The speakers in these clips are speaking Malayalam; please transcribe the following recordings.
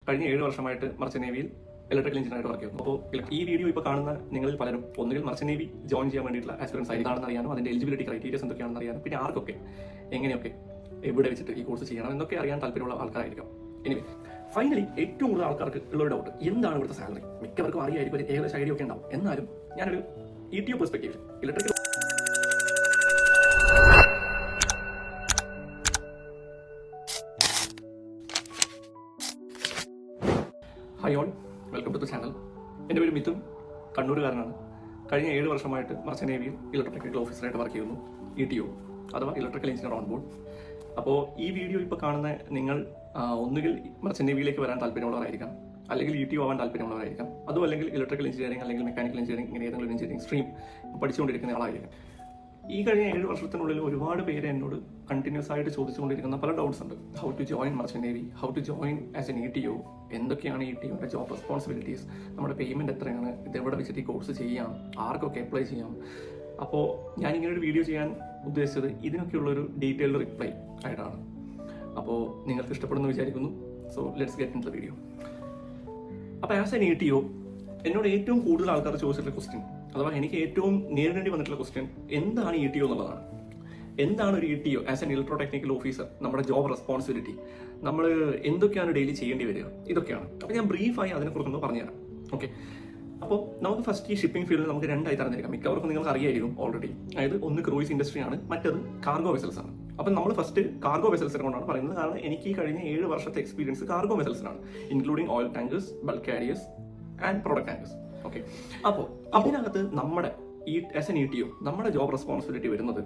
കഴിഞ്ഞ 7 വർഷമായിട്ട് മർച്ചന്റ് നേവിയിൽ ഇലക്ട്രിക്കൽ എഞ്ചിനീയറായിട്ട് വർക്ക് ചെയ്യുന്നു. അപ്പോൾ ഈ വീഡിയോ ഇപ്പോൾ കാണുന്ന നിങ്ങളിൽ പലരും ഒന്നുകിൽ മർച്ചന്റ് നേവി ജോയിൻ ചെയ്യാൻ വേണ്ടിയിട്ടുള്ള ആസ്പിറൻസ് ആണെന്ന് അറിയാനും അതിന്റെ എലിജിബിലിറ്റി ക്രൈറ്റീരിയസ് എന്തൊക്കെയാണെന്ന് അറിയാനും പിന്നെ ആർക്കൊക്കെ എങ്ങനെയൊക്കെ എവിടെ വെച്ചിട്ട് ഈ കോഴ്സ് ചെയ്യണം എന്നൊക്കെ അറിയാൻ താല്പര്യമുള്ള ആൾക്കാരായിരിക്കും. എനിവേ ഫൈനലി ഏറ്റവും കൂടുതൽ ആൾക്കാർക്ക് ഉള്ളൊരു ഡൗട്ട്, എന്താണ് ഇവിടുത്തെ സാലറി? മിക്കവർക്കും അറിയായിരിക്കും, ഏകദേശം ഐഡിയ ഒക്കെ ഉണ്ടാവും. എന്നാലും ഞാനൊരു ETO പെർസ്പെക്റ്റീവിൽ electrical hi all, welcome to the channel. എൻ്റെ പേര് മിഥുൻ, കണ്ണൂരുകാരനാണ്. കഴിഞ്ഞ 7 വർഷമായിട്ട് മർച്ചന്റ് നേവിയിൽ ഇലക്ട്രിക്കൽ ഓഫീസറായിട്ട് വർക്ക് ചെയ്യുന്നു. ETO അഥവാ ഇലക്ട്രിക്കൽ എഞ്ചിനീയർ ഓൺ ബോർഡ്. അപ്പോൾ ഈ വീഡിയോ ഇപ്പോൾ കാണുന്ന നിങ്ങൾ ഒന്നുകിൽ മർച്ചന്റ് നേവിയിലേക്ക് വരാൻ താല്പര്യമുള്ളവരായിരിക്കാം, അല്ലെങ്കിൽ ETO ആവാൻ താല്പര്യമുള്ളവരായിരിക്കാം, അതും അല്ലെങ്കിൽ ഇലക്ട്രിക്കൽ എഞ്ചിനീയറിംഗ് അല്ലെങ്കിൽ മെക്കാനിക്കൽ എഞ്ചിനീയറിംഗ് ഇങ്ങനെ ഏതെങ്കിലും എഞ്ചിനീയറിംഗ് സ്ട്രീം പഠിച്ചുകൊണ്ടിരിക്കുന്ന ആളായിരിക്കും. ഈ കഴിഞ്ഞ 7 വർഷത്തിനുള്ളിൽ ഒരുപാട് പേര് എന്നോട് കണ്ടിന്യൂസ് ആയിട്ട് ചോദിച്ചുകൊണ്ടിരിക്കുന്ന പല ഡൗട്ട്സ് ഉണ്ട്. How to join merchant navy, how to join as an ETO, എന്തൊക്കെയാണ് ETOയുടെ ജോബ് റെസ്പോൺസിബിലിറ്റീസ്, നമ്മുടെ പേയ്മെന്റ് എത്രയാണ്, ഇതെവിടെ വെച്ചിട്ട് ഈ കോഴ്സ് ചെയ്യാം, ആർക്കൊക്കെ അപ്ലൈ ചെയ്യാം. അപ്പോൾ ഞാനിങ്ങനെ ഒരു വീഡിയോ ചെയ്യാൻ ഉദ്ദേശിച്ചത് ഇതിനൊക്കെയുള്ളൊരു ഡീറ്റെയിൽഡ് റിപ്ലൈ ആയിട്ടാണ്. അപ്പോൾ നിങ്ങൾക്ക് ഇഷ്ടപ്പെടുന്നു വിചാരിക്കുന്നു. So let's get in the video. അപ്പോൾ ആസ് എൻ ETO എന്നോട് ഏറ്റവും കൂടുതൽ ആൾക്കാർ ചോദിച്ചിട്ടുള്ള ക്വസ്റ്റ്യൻ, അഥവാ എനിക്ക് ഏറ്റവും നേരിടേണ്ടി വന്നിട്ടുള്ള ക്വസ്റ്റ്യൻ, എന്താണ് ETO എന്നുള്ളതാണ്. എന്താണ് ഒരു ETO as an electro technical officer, നമ്മുടെ ജോബ് റെസ്പോൺസിബിലിറ്റി, നമ്മൾ എന്തൊക്കെയാണ് ഡെയിലി ചെയ്യേണ്ടി വരിക, ഇതൊക്കെയാണ്. അപ്പോൾ ഞാൻ ബ്രീഫായി അതിനെക്കുറിച്ചൊന്ന് പറഞ്ഞുതരാം. ഓക്കെ, അപ്പോൾ നമുക്ക് ഫസ്റ്റ് ഈ ഷിപ്പിംഗ് ഫീൽഡിൽ നമുക്ക് രണ്ടായി തരംതിരിക്കാം. മിക്കവർക്കും നിങ്ങൾക്ക് അറിയായിരിക്കും ഓൾറെഡി. അതായത് ഒന്ന് ക്രൂയിസ് ഇൻഡസ്ട്രിയാണ്, മറ്റത് കാർഗോ വെസൽസ് ആണ്. അപ്പം നമ്മൾ ഫസ്റ്റ് കാർഗോ വെസൽസിനെ കൊണ്ടാണ് പറയുന്നത്. കാരണം എനിക്ക് ഈ കഴിഞ്ഞ 7 വർഷത്തെ എക്സ്പീരിയൻസ് കാർഗോ വെസൽസിനാണ്, including oil tankers, bulk carriers and product tankers. Okay, അപ്പോൾ അതിനകത്ത് നമ്മുടെ ഈ ആസ് എൻ ETO നമ്മുടെ ജോബ് റെസ്പോൺസിബിലിറ്റി വരുന്നത്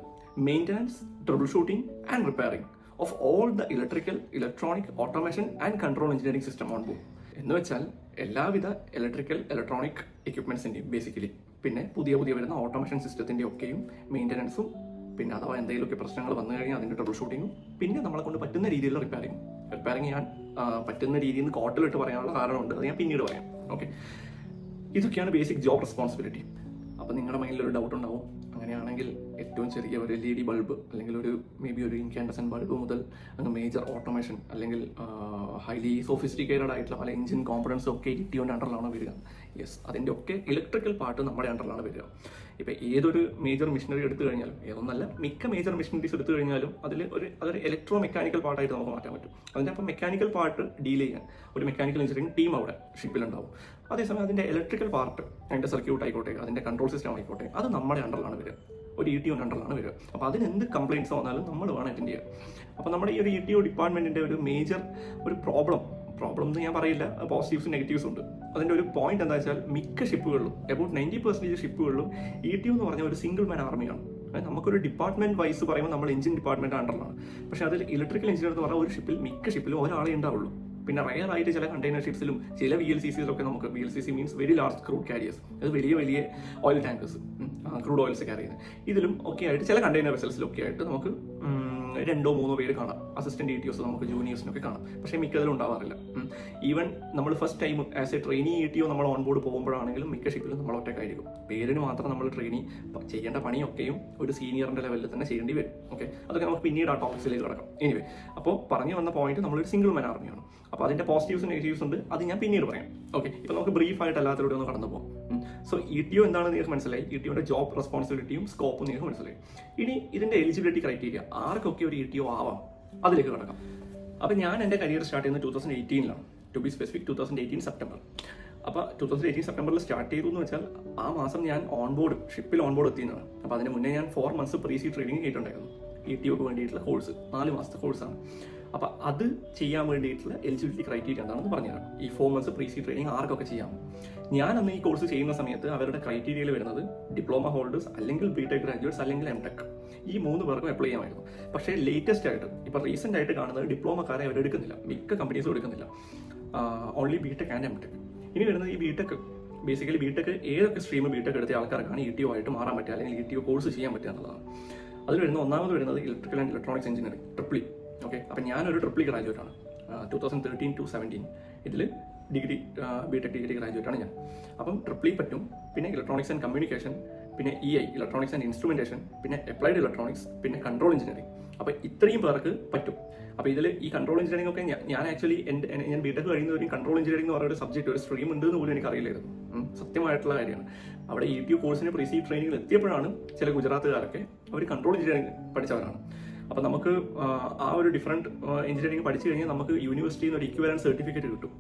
maintenance, troubleshooting and repairing of all the electrical, electronic, automation and control engineering system on board. എന്ന് വെച്ചാൽ എല്ലാവിധ ഇലക്ട്രിക്കൽ, ഇലക്ട്രോണിക് എക്യുപ്മെന്റ്സിന്റെയും ബേസിക്കലി, പിന്നെ പുതിയ വരുന്ന ഓട്ടോമേഷൻ സിസ്റ്റത്തിന്റെ ഒക്കെയും മെയിൻ്റനൻസും, പിന്നെ അഥവാ എന്തെങ്കിലുമൊക്കെ പ്രശ്നങ്ങൾ വന്നു കഴിഞ്ഞാൽ അതിന്റെ ട്രബിൾ ഷൂട്ടിങ്ങും, പിന്നെ നമ്മളെ കൊണ്ട് പറ്റുന്ന രീതിയിലുള്ള റിപ്പയറിംഗ് ഞാൻ പറ്റുന്ന രീതിയിൽ നിന്ന് കോട്ടിലിട്ട് പറയാനുള്ള കാരണമുണ്ട്, അത് ഞാൻ പിന്നീട് പറയാം. ഓക്കെ, ഇതൊക്കെയാണ് ബേസിക് ജോബ് റെസ്പോൺസിബിലിറ്റി. അപ്പോൾ നിങ്ങളുടെ മൈൻഡിൽ ഒരു ഡൗട്ട് ഉണ്ടാവും, അങ്ങനെയാണെങ്കിൽ ഏറ്റവും ചെറിയ ഒരു LED ബൾബ് അല്ലെങ്കിൽ ഒരു മേ ബി ഒരു ഇൻകാൻഡസൻ ബൾബ് മുതൽ അങ്ങ് മേജർ ഓട്ടോമേഷൻ അല്ലെങ്കിൽ ഹൈലി സോഫിസ്റ്റിക്കേറ്റഡ് ആയിട്ടുള്ള പല എഞ്ചിൻ കോമ്പണൻസും ഒക്കെ ETOന്റെ അണ്ടറിലാണ് വരിക. യെസ്, അതിൻ്റെ ഒക്കെ ഇലക്ട്രിക്കൽ പാർട്ട് നമ്മുടെ അണ്ടറിലാണ് വരിക. ഇപ്പോൾ ഏതൊരു മേജർ മെഷീനറി എടുത്തു കഴിഞ്ഞാലും, ഏതൊന്നല്ല മിക്ക മേജർ മെഷീനറീസ് എടുത്തു കഴിഞ്ഞാലും അതൊരു ഇലക്ട്രോ മെക്കാനിക്കൽ പാർട്ടായിട്ട് നമുക്ക് മാറ്റാൻ പറ്റും. അതിൻ്റെ അപ്പം മെക്കാനിക്കൽ പാർട്ട് ഡീൽ ചെയ്യാൻ ഒരു മെക്കാനിക്കൽ എഞ്ചിനീയറിംഗ് ടീം അവിടെ ഷിപ്പിലുണ്ടാവും. അതേസമയം അതിൻ്റെ ഇലക്ട്രിക്കൽ പാർട്ട്, അതിൻ്റെ സർക്യൂട്ട് ആയിക്കോട്ടെ, അതിൻ്റെ കൺട്രോൾ സിസ്റ്റം ആയിക്കോട്ടെ, അത് നമ്മുടെ അണ്ടറിലാണ് വരിക, ഒരു ETOന്റെ അണ്ടറിലാണ് വരിക. അപ്പോൾ അതിന് എന്ത് കംപ്ലയിൻസ് വന്നാലും നമ്മൾ വേണം അറ്റൻഡ് ചെയ്യാൻ. അപ്പോൾ നമ്മുടെ ഈ ഒരു ETO ഡിപ്പാർട്ട്മെന്റിന്റെ ഒരു മേജർ ഒരു പ്രോബ്ലം എന്ന് ഞാൻ പറയില്ല, പോസിറ്റീവ്സും നെഗറ്റീവ്സും ഉണ്ട്. അതിൻ്റെ ഒരു പോയിന്റ് എന്താ വെച്ചാൽ മിക്ക ഷിപ്പുകളിലും, അബൌട്ട് 90% ഷിപ്പുകളിലും ETO എന്ന് പറഞ്ഞ ഒരു സിംഗിൾ മാൻ ആർമിയാണ്. നമുക്കൊരു ഡിപ്പാർട്ട്മെന്റ് വൈസ് പറയുമ്പോൾ നമ്മൾ എഞ്ചിൻ ഡിപ്പാർട്ട്മെന്റ് അണ്ടറിലാണ്. പക്ഷേ അതിൽ ഇലക്ട്രിക്കൽ എഞ്ചിനീയർ എന്ന് പറഞ്ഞാൽ ഒരു ഷിപ്പിൽ മിക്ക ഷിപ്പിലും ഒരാളെ ഉണ്ടാവുള്ളൂ. പിന്നെ റയർ ആയിട്ട് ചില കണ്ടെയ്നർ ഷിപ്സിലും ചില VLCCസിലൊക്കെ നമുക്ക്, VLCC means very large crude carriers, അത് വലിയ oil tankers, crude oils carry ചെയ്യുന്നത്, ഇതിലും ഒക്കെ ആയിട്ട് ചില കണ്ടെയ്നർ വെസൽസിലൊക്കെ ആയിട്ട് നമുക്ക് 2-3 പേര് കാണാം. അസിസ്റ്റന്റ് ETOs നമുക്ക് ജൂനിയേഴ്സിനൊക്കെ കാണാം. പക്ഷേ മിക്കതിലും ഉണ്ടാവാറില്ല. ഈവൻ നമ്മൾ first time as A trainee ETO നമ്മൾ ഓൺ ബോർഡ് പോകുമ്പോഴാണെങ്കിലും മിക്ക ഷിപ്പിലും നമ്മൾ ഒറ്റക്കായിരിക്കും. പേരിന് മാത്രം നമ്മൾ ട്രെയിനി ചെയ്യേണ്ട പണിയൊക്കെയും ഒരു സീനിയറിന്റെ ലെവലിൽ തന്നെ ചെയ്യേണ്ടി വരും. ഓക്കെ, അതൊക്കെ നമുക്ക് പിന്നീട് ആ ടോപ്പിക്സിലേക്ക് കിടക്കാം. എനിവേ, അപ്പോൾ പറഞ്ഞു വന്ന പോയിന്റ് നമ്മളൊരു സിംഗിൾ മാൻ ആർമിയാണ്. അപ്പോൾ അതിന്റെ പോസിറ്റീവ്സും നെഗറ്റീവ്സ് ഉണ്ട്, അത് ഞാൻ പിന്നീട് പറയാം. ഓക്കെ, ഇപ്പോൾ നമുക്ക് ബ്രീഫായിട്ട് എല്ലാത്തിലൂടെ ഒന്ന് കടന്നു പോകാം. സോ ETO എന്താണെന്ന് നിങ്ങൾക്ക് മനസ്സിലായി, ETOയുടെ ജോബ് റെസ്പോൺസിബിലിറ്റിയും സ്കോപ്പും നിങ്ങൾക്ക് മനസ്സിലായി. ഇനി ഇതിന്റെ എലിജിബിലിറ്റി ക്രൈറ്റീരിയ, ആർക്കൊക്കെ ഒരു ETO ആവാം, അതിലേക്ക് കിടക്കാം. അപ്പോൾ ഞാൻ എൻ്റെ കരിയർ സ്റ്റാർട്ട് ചെയ്യുന്നത് 2018ലാണ്, ടു ബി സ്പെസിഫിക് 2018 സെപ്റ്റംബർ. അപ്പോൾ 2018 സെപ്റ്റംബറിൽ സ്റ്റാർട്ട് ചെയ്തു എന്ന് വെച്ചാൽ ആ മാസം ഞാൻ ഷിപ്പിൽ ഓൺ ബോർഡ് എത്തിയെന്നാണ്. അപ്പോൾ അതിന് മുന്നേ ഞാൻ 4 months പ്രീസി ട്രെയിനിങ് ചെയ്തിട്ടുണ്ടായിരുന്നു. ETOക്ക് വേണ്ടിയിട്ടുള്ള കോഴ്സ് 4 മാസത്തെ കോഴ്സാണ്. അപ്പോൾ അത് ചെയ്യാൻ വേണ്ടിയിട്ടുള്ള എലിജിബിലിറ്റി ക്രൈറ്റീരിയ എന്താണെന്ന് പറഞ്ഞുതരാം. ഈ 4 months പ്രീസി ട്രെയിനിങ് ആർക്കൊക്കെ ചെയ്യാം. ഞാൻ അന്ന് ഈ കോഴ്സ് ചെയ്യുന്ന സമയത്ത് അവരുടെ ക്രൈറ്റീരിയയിൽ വരുന്നത് ഡിപ്ലോമ ഹോൾഡേഴ്സ്, അല്ലെങ്കിൽ BTech ഗ്രാജുവേറ്റ്സ്, അല്ലെങ്കിൽ MTech, ഈ 3 പേർക്കും അപ്ലൈ ചെയ്യാമായിരുന്നു. പക്ഷേ ലേറ്റസ്റ്റ് ആയിട്ട് ഇപ്പോൾ റീസെന്റ് ആയിട്ട് കാണുന്നത് ഡിപ്ലോമക്കാരെ അവരെടുക്കുന്നില്ല, മിക്ക കമ്പനീസും എടുക്കുന്നില്ല. Only BTech and MTech. ഇനി വരുന്നത് ഈ BTech, ബേസിക്കലി BTech ഏതൊക്കെ സ്ട്രീം BTech എടുത്ത ആൾക്കാർക്കാണ് ETO ആയിട്ട് മാറാൻ പറ്റുക, അല്ലെങ്കിൽ ETO കോഴ്സ് ചെയ്യാൻ പറ്റുക എന്നുള്ളതാണ്. അതിൽ ഒന്നാമത് വരുന്നത് electrical and electronics engineering, triple. Okay, അപ്പം ഞാനൊരു ട്രിപ്പിൾ ഗ്രാജുവേറ്റ് ആണ്. 2013 to 17 ഇതിൽ ഡിഗ്രി, BTech ഡിഗ്രി ഗ്രാജുവേറ്റ് ആണ് ഞാൻ. അപ്പം ട്രിപ്പിൾ പറ്റും. പിന്നെ ഇലക്ട്രോണിക്സ് ആൻഡ് കമ്മ്യൂണിക്കേഷൻ, പിന്നെ EI ഇലക്ട്രോണിക്സ് ആൻഡ് ഇൻസ്ട്രുമെന്റേഷൻ, പിന്നെ അപ്ലൈഡ് ഇലക്ട്രോണിക്സ്, പിന്നെ കൺട്രോൾ എഞ്ചിനീയറിംഗ്. അപ്പോൾ ഇത്രയും പേർക്ക് പറ്റും. അപ്പോൾ ഇതിൽ ഈ കൺട്രോൾ എഞ്ചിനീയറിംഗ് ഒക്കെ ഞാൻ ആക്ച്വലി ഞാൻ ബിടെക് കഴിയുന്നവരും കൺട്രോൾ എഞ്ചിനീയറിംഗ് എന്ന് പറയുന്ന ഒരു സബ്ജക്ട്, ഒരു സ്ട്രീം ഉണ്ട് എന്ന് പോലും എനിക്ക് അറിയില്ലായിരുന്നു. സത്യമായിട്ടുള്ള കാര്യമാണ്. അവിടെ ETO കോഴ്സിന് പ്രീസി ട്രെയിനിങ്ങിൽ എത്തിയപ്പോഴാണ് ചില ഗുജറാത്തുകാരൊക്കെ അവർ കൺട്രോൾ എഞ്ചിനീയറിംഗ് പഠിച്ചവരാണ്. അപ്പോൾ നമുക്ക് ആ ഒരു ഡിഫറെൻറ്റ് എഞ്ചിനീയറിംഗ് പഠിച്ചു കഴിഞ്ഞാൽ നമുക്ക് യൂണിവേഴ്സിറ്റിയിൽ നിന്ന് ഒരു ഇക്വലൻറ്റ് സർട്ടിഫിക്കറ്റ് കിട്ടും.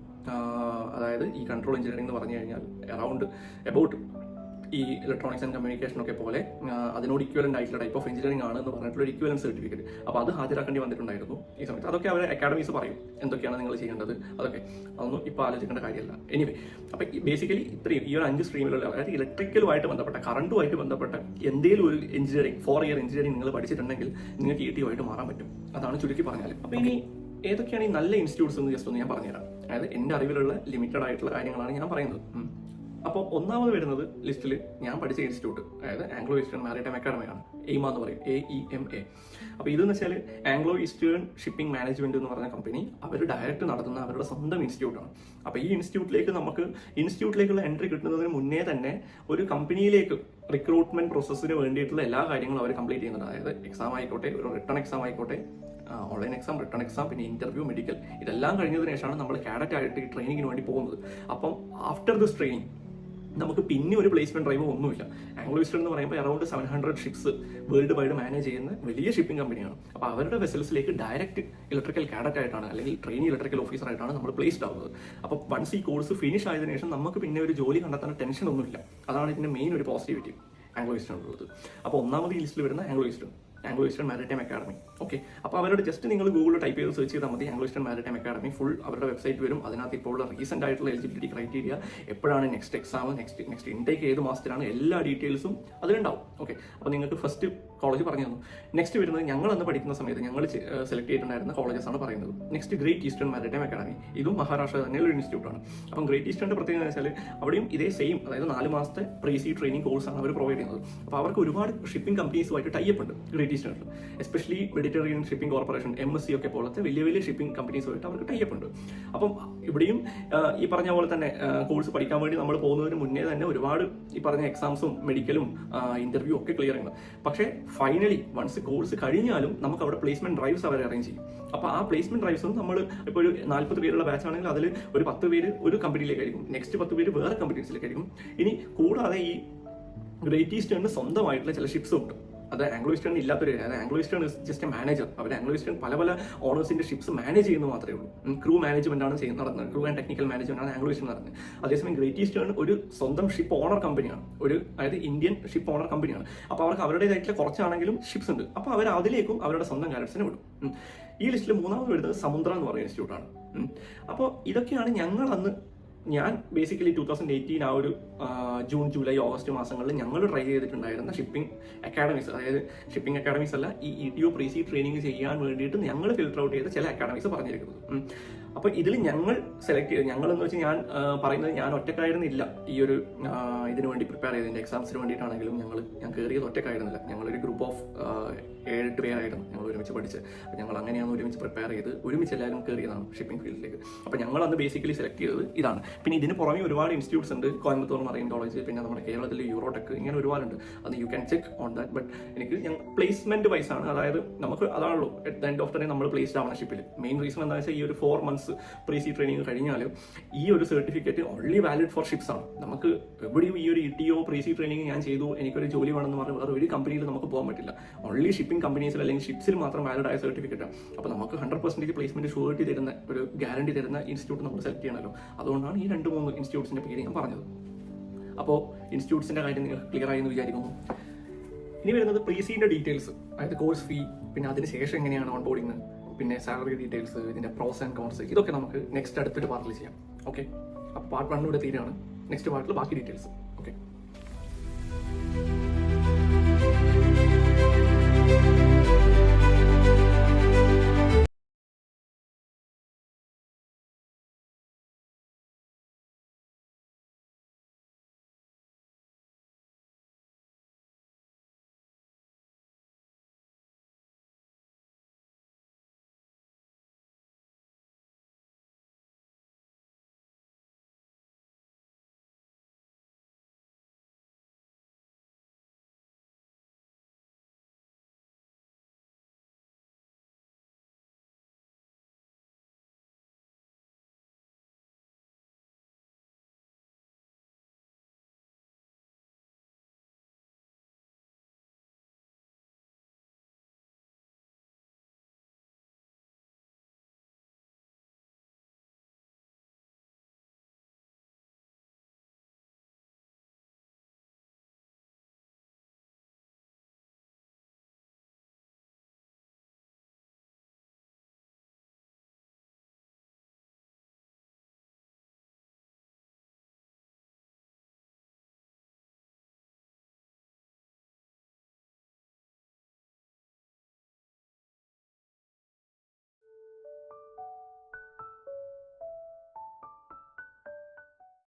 അതായത് ഈ കൺട്രോൾ എഞ്ചിനീയറിംഗ് എന്ന് പറഞ്ഞു കഴിഞ്ഞാൽ അബൌട്ട് ഈ ഇലക്ട്രോണിക്സ് ആൻഡ് കമ്മ്യൂണിക്കേഷൻ ഒക്കെ പോലെ അതിനോട് ഇക്വലന്റ് ആയിട്ടുള്ള ടൈപ്പ് ഓഫ് എഞ്ചിനീയറിംഗ് ആണ് എന്ന് പറഞ്ഞിട്ടുള്ള ഒരു ഇക്വലൻറ്റ് സർട്ടിഫിക്കറ്റ്. അപ്പോൾ അത് ഹാജരാക്കേണ്ടി വന്നിട്ടുണ്ടായിരുന്നു ഈ സമയത്ത്. അതൊക്കെ അവർ അക്കാഡമീസ് പറയും എന്തൊക്കെയാണ് നിങ്ങൾ ചെയ്യേണ്ടത്, അതൊന്നും ഇപ്പോൾ ആലോചിക്കേണ്ട കാര്യമല്ല. എനിവേ, അപ്പോൾ ബേസിക്കലി ഇത്രയും ഈ ഒരു 5 സ്ട്രീമിലുള്ള, അതായത് ഇലക്ട്രിക്കലുമായിട്ട് ബന്ധപ്പെട്ട, കറണ്ടുമായിട്ട് ബന്ധപ്പെട്ട എന്തെങ്കിലും ഒരു എഞ്ചിനീയറിംഗ് 4 ഇയർ എഞ്ചിനീയറിംഗ് നിങ്ങൾ പഠിച്ചിട്ടുണ്ടെങ്കിൽ നിങ്ങൾക്ക് ETO ആയിട്ട് മാറാൻ പറ്റും. അതാണ് ചുരുക്കി പറഞ്ഞാൽ. അപ്പോൾ ഇനി ഏതൊക്കെയാണ് ഈ നല്ല ഇൻസ്റ്റിറ്റ്യൂട്ട്സ് എന്ന് ജസ്റ്റ് ഒന്ന് ഞാൻ പറഞ്ഞുതരാം. അതായത് എൻ്റെ അറിവിലുള്ള ലിമിറ്റഡ് ആയിട്ടുള്ള കാര്യങ്ങളാണ് ഞാൻ പറയുന്നത്. അപ്പോൾ ഒന്നാമത് വരുന്നത് ലിസ്റ്റിൽ ഞാൻ പഠിച്ച ഇൻസ്റ്റിറ്റ്യൂട്ട്, അതായത് ആംഗ്ലോ ഈസ്റ്റേൺ മാരിടൈം അക്കാഡമിയാണ്. എയ്മ എന്ന് പറയും, AEMA. അപ്പോൾ ഇതെന്ന് വെച്ചാൽ ആംഗ്ലോ ഈസ്റ്റേൺ ഷിപ്പിംഗ് മാനേജ്മെന്റ് എന്ന് പറഞ്ഞ കമ്പനി അവർ ഡയറക്റ്റ് നടത്തുന്ന അവരുടെ സ്വന്തം ഇൻസ്റ്റിറ്റ്യൂട്ടാണ്. അപ്പോൾ ഈ ഇൻസ്റ്റിറ്റ്യൂട്ടിലേക്കുള്ള എൻട്രി കിട്ടുന്നതിന് മുന്നേ തന്നെ ഒരു കമ്പനിയിലേക്ക് റിക്രൂട്ട്മെന്റ് പ്രോസസ്സിന് വേണ്ടിയിട്ടുള്ള എല്ലാ കാര്യങ്ങളും അവർ കംപ്ലീറ്റ് ചെയ്യുന്നുണ്ട്. അതായത് എക്സാം ആയിക്കോട്ടെ, ഒരു റിട്ടേൺ എക്സാം ആയിക്കോട്ടെ, ഓൺലൈൻ എക്സാം, റിട്ടേൺ എക്സാം, പിന്നെ ഇന്റർവ്യൂ, മെഡിക്കൽ, ഇതെല്ലാം കഴിഞ്ഞതിന് ശേഷമാണ് നമ്മൾ കാഡറ്റ് ആയിട്ട് ഈ ട്രെയിനിങ്ങിന് വേണ്ടി പോകുന്നത്. അപ്പം ആഫ്റ്റർ ദിസ് ട്രെയിനിങ് നമുക്ക് പിന്നെ ഒരു പ്ലേസ്മെന്റ് ഡ്രൈവ് ഒന്നുമില്ല. ആംഗ്ലോ ഈസ്റ്റേൺ എന്ന് പറയുമ്പോൾ around 700 ships world wide manage ചെയ്യുന്ന വലിയ ഷിപ്പിംഗ് കമ്പനിയാണ്. അപ്പോൾ അവരുടെ വെസൽസിലേക്ക് ഡയറക്റ്റ് ഇലക്ട്രിക്കൽ കാഡറ്റ് ആയിട്ടാണ് അല്ലെങ്കിൽ ട്രെയിനി ഇലക്ട്രിക്കൽ ഓഫീസർ ആയിട്ടാണ് നമ്മൾ പ്ലേസ്ഡ് ആവുന്നത്. അപ്പോൾ വൺസ് ഈ കോഴ്സ് ഫിനിഷ് ആയതിനു ശേഷം നമുക്ക് പിന്നെ ഒരു ജോലി കണ്ടെത്താൻ ടെൻഷൻ ഒന്നുമില്ല. അതാണ് ഇതിന്റെ മെയിൻ ഒരു പോസിറ്റിവിറ്റി ആംഗ്ലോ ഈസ്റ്റേൺ ഉള്ളത്. അപ്പോൾ ഒന്നാമത് ഈ ലിസ്റ്റിൽ വരുന്ന Anglo eastern maritime academy. Okay, അപ്പോൾ അവരുടെ ജസ്റ്റ് നിങ്ങൾ ഗൂഗിളിൽ ടൈപ്പ് ചെയ്ത് സെർച്ച് ചെയ്താൽ മതി. Anglo eastern maritime academy full അവരുടെ വെബ്സൈറ്റ് വരും. അതിനകത്ത് ഇപ്പോൾ ഉള്ള റീസെന്റ് ആയിട്ടുള്ള എലിജിബിലിറ്റി ക്രൈറ്റീരിയ, എപ്പോഴാണ് നെക്സ്റ്റ് എക്സാം, നെക്സ്റ്റ് ഇൻടേക്ക് ഏത് മാസത്തിലാണ്, എല്ലാ ഡീറ്റെയിൽസും അതിലുണ്ടാവും. ഓക്കെ, അപ്പോൾ നിങ്ങൾക്ക് ഫസ്റ്റ് കോളേജ് പറഞ്ഞു തന്നു. നെക്സ്റ്റ് വരുന്നത് ഞങ്ങൾ അന്ന് പഠിക്കുന്ന സമയത്ത് ഞങ്ങൾ സെലക്ട് ചെയ്തിട്ടുണ്ടായിരുന്ന കോളേജസ് ആണ് പറയുന്നത്. Next great eastern maritime academy. ഇതും മഹാരാഷ്ട്ര തന്നെയുള്ള ഒരു ഇൻസ്റ്റിറ്റ്യൂട്ടാണ്. അപ്പം ഗ്രേറ്റ് ഈസ്റ്റേണിന്റെ പ്രത്യേകത എന്ന് വെച്ചാൽ അവിടെയും ഇതേ സെയിം, അതായത് 4 മാസത്തെ പ്രീസി ട്രെയിനിങ് കോഴ്സാണ് അവർ പ്രൊവൈഡ് ചെയ്യുന്നത്. അപ്പോൾ അവർക്ക് ഒരുപാട് ഷിപ്പിംഗ് കമ്പനീസുമായിട്ട് ടൈപ്പ് ഉണ്ട് ഗ്രേറ്റ് ഈസ്റ്റേണിൽ. Especially Mediterranean Shipping Corporation, MSC ഒക്കെ പോലത്തെ വലിയ വലിയ ഷിപ്പിംഗ് കമ്പനീസുമായിട്ട് അവർക്ക് ടൈപ്പ് ഉണ്ട്. അപ്പം ഇവിടെയും ഈ പറഞ്ഞ പോലെ തന്നെ കോഴ്സ് പഠിക്കാൻ വേണ്ടി നമ്മൾ പോകുന്നതിന് മുന്നേ തന്നെ ഒരുപാട് ഈ പറഞ്ഞ എക്സാംസും മെഡിക്കലും ഇന്റർവ്യൂ ഒക്കെ ക്ലിയർ ചെയ്യണം. പക്ഷേ ഫൈനലി വൺസ് കോഴ്സ് കഴിഞ്ഞാലും നമുക്ക് അവിടെ പ്ലേസ്മെന്റ് ഡ്രൈവ്സ് അവർ അറേഞ്ച് ചെയ്യും. അപ്പോൾ ആ പ്ലേസ്മെന്റ് ഡ്രൈവ്സും നമ്മൾ ഇപ്പോൾ ഒരു 40 പേരുള്ള ബാച്ച് ആണെങ്കിൽ അതിൽ ഒരു 10 പേര് ഒരു കമ്പനിയിലേക്കായിരിക്കും, നെക്സ്റ്റ് 10 പേര് വേറെ കമ്പനീസിലേക്കായിരിക്കും. ഇനി കൂടാതെ ഈ ഗ്രേറ്റ് ഈസ്റ്റേണിന് സ്വന്തമായിട്ടുള്ള ചില ഷിപ്സും ഉണ്ട്. അത് ആംഗ്ലോ ഈസ്റ്റേൺ ഇല്ലാത്തൊരു, അതായത് Anglo Eastern just a manager. അവർ ആംഗ്ലോ ഈസ്റ്റേൺ പല ഓണേഴ്സിന്റെ ഷിപ്സ് മാനേജ് ചെയ്യുന്നത് മാത്രമേ ഉള്ളൂ. ക്രൂ മാനേജ്മെന്റ് ആണ് നടന്നത്, ക്രൂ ആൻഡ് ടെക്നിക്കൽ മാനേജ്മെന്റ് ആണ് ആംഗ്ലോ ഈസ്റ്റേൺ നടന്നത്. അതേസമയം ഗ്രേറ്റ് ഈസ്റ്റേൺ ഒരു സ്വന്തം ഷിപ്പ് ഓണർ കമ്പനിയാണ്, അതായത് ഇന്ത്യൻ ഷിപ്പ് ഓണർ കമ്പനിയാണ്. അപ്പോൾ അവർക്ക് അവരുടേതായിട്ടുള്ള കുറച്ചാണെങ്കിലും ഷിപ്സ് ഉണ്ട്. അപ്പോൾ അവർ അതിലേക്കും അവരുടെ സ്വന്തം കാഡറ്റ്സിനെ വിടും. ഈ ലിസ്റ്റിൽ മൂന്നാമത് വരുന്നത് സമുദ്ര എന്ന് പറയുന്ന ഇൻസ്റ്റിറ്റ്യൂട്ടാണ്. അപ്പോൾ ഇതൊക്കെയാണ് ഞാൻ ബേസിക്കലി 2018 ആ ഒരു ജൂൺ, ജൂലൈ, ഓഗസ്റ്റ് മാസങ്ങളിൽ ഞങ്ങൾ ട്രൈ ചെയ്തിട്ടുണ്ടായിരുന്ന ഷിപ്പിംഗ് അക്കാഡമീസ്. അതായത് ഷിപ്പിംഗ് അക്കാഡമീസ് അല്ല, ഈ ETO പ്രീസി ട്രെയിനിങ് ചെയ്യാൻ വേണ്ടിയിട്ട് ഞങ്ങൾ ഫിൽട്ടർ ഔട്ട് ചെയ്ത ചില അക്കാഡമീസ് പറഞ്ഞിരിക്കുന്നത്. അപ്പോൾ ഇതിൽ ഞങ്ങൾ സെലക്ട് ചെയ്ത്, ഞങ്ങളെന്ന് വെച്ചാൽ ഞാൻ പറയുന്നത് ഞാൻ ഒറ്റക്കായിരുന്നില്ല ഈ ഒരു ഇതിനു വേണ്ടി പ്രിപ്പയർ ചെയ്തതിൻ്റെ എക്സാംസിന് വേണ്ടിയിട്ടാണെങ്കിലും ഞാൻ കയറിയത് ഒറ്റക്കായിരുന്നില്ല. ഞങ്ങളൊരു ഗ്രൂപ്പ് ഓഫ് 7-8 പേരായിരുന്നു ഞങ്ങൾ ഒരുമിച്ച് പഠിച്ച്. അപ്പോൾ ഞങ്ങൾ അങ്ങനെയാണ് ഒരുമിച്ച് പ്രിപ്പയർ ചെയ്ത് ഒരുമിച്ച് എല്ലാവരും കയറിയതാണ് ഷിപ്പിംഗ് ഫീൽഡിലേക്ക്. അപ്പോൾ ഞങ്ങൾ അന്ന് ബേസിക്കലി സെലക്ട് ചെയ്തത് ഇതാണ്. പിന്നെ ഇതിന് പുറമെ ഒരുപാട് ഇൻസ്റ്റിറ്റ്യൂട്ട്സ് ഉണ്ട്. കോയമ്പത്തൂർ മറൈൻ കോളേജ്, പിന്നെ നമ്മുടെ കേരളത്തിൽ യൂറോടെക്, ഇങ്ങനെ ഒരുപാടുണ്ട്. അത് you can check on that. But എനിക്ക് പ്ലേസ്മെന്റ് വൈസ് ആണ്, അതായത് നമുക്ക് അതാണല്ലോ at the end of the day നമ്മൾ പ്ലേസ്ഡ് ആവണം ഷിപ്പിൽ. മെയിൻ റീസൺ എന്താ വെച്ചാൽ ഈ ഒരു 4 months പ്രീസി ട്രെയിനിങ് കഴിഞ്ഞാൽ ഈ ഒരു certificate only valid four ships ആണ്. നമുക്ക് എവിടെയും ഈ ഒരു ETO പ്രീസി ട്രെയിനിങ് ഞാൻ ചെയ്തു, എനിക്കൊരു ജോലി വേണമെന്ന് പറഞ്ഞാൽ വേറെ ഒരു കമ്പനിയിൽ നമുക്ക് പോകാൻ പറ്റില്ല. ഓൺലി ഷിപ്പിംഗ് കമ്പനീസിൽ അല്ലെങ്കിൽ ഷിപ്സിൽ മാത്രം വാലിഡ് ആയ സർട്ടിഫിക്കറ്റ്. അപ്പോൾ നമുക്ക് 100% പ്ലേസ്മെന്റ് ഷുവർട്ടി തരുന്ന, ഒരു ഗ്യാരണ്ടി തരുന്ന ഇൻസ്റ്റിറ്റ്യൂട്ട് നമ്മൾ സെലക്ട് ചെയ്യണമല്ലോ. അതുകൊണ്ടാണ് ഈ 2-3 ഇൻസ്റ്റിറ്റ്യൂട്ട്സിന്റെ പേര് ഞാൻ പറഞ്ഞത്. അപ്പോൾ ഇൻസ്റ്റിറ്റ്യൂട്ട്സിന്റെ കാര്യം നിങ്ങൾക്ക് ക്ലിയർ ആയി എന്ന് വിചാരിക്കുന്നു. ഇനി വരുന്നത് പ്രീസിന്റെ ഡീറ്റെയിൽസ്, അതായത് കോഴ്സ് ഫീ, പിന്നെ അതിനുശേഷം എങ്ങനെയാണ് ഓൺ ബോർഡിങ്, പിന്നെ സാലറി ഡീറ്റെയിൽസ്, ഇതിന്റെ പ്രോസ് ആൻഡ് കോൺസ്, ഇതൊക്കെ നമുക്ക് നെക്സ്റ്റ് അടുത്തൊരു പാർട്ടിൽ ചെയ്യാം. ഓക്കെ, അപ്പോൾ പാർട്ട് 1 ഇവിടെ തീരാണ്. നെക്സ്റ്റ് പാർട്ടിൽ ബാക്കി ഡീറ്റെയിൽസ്.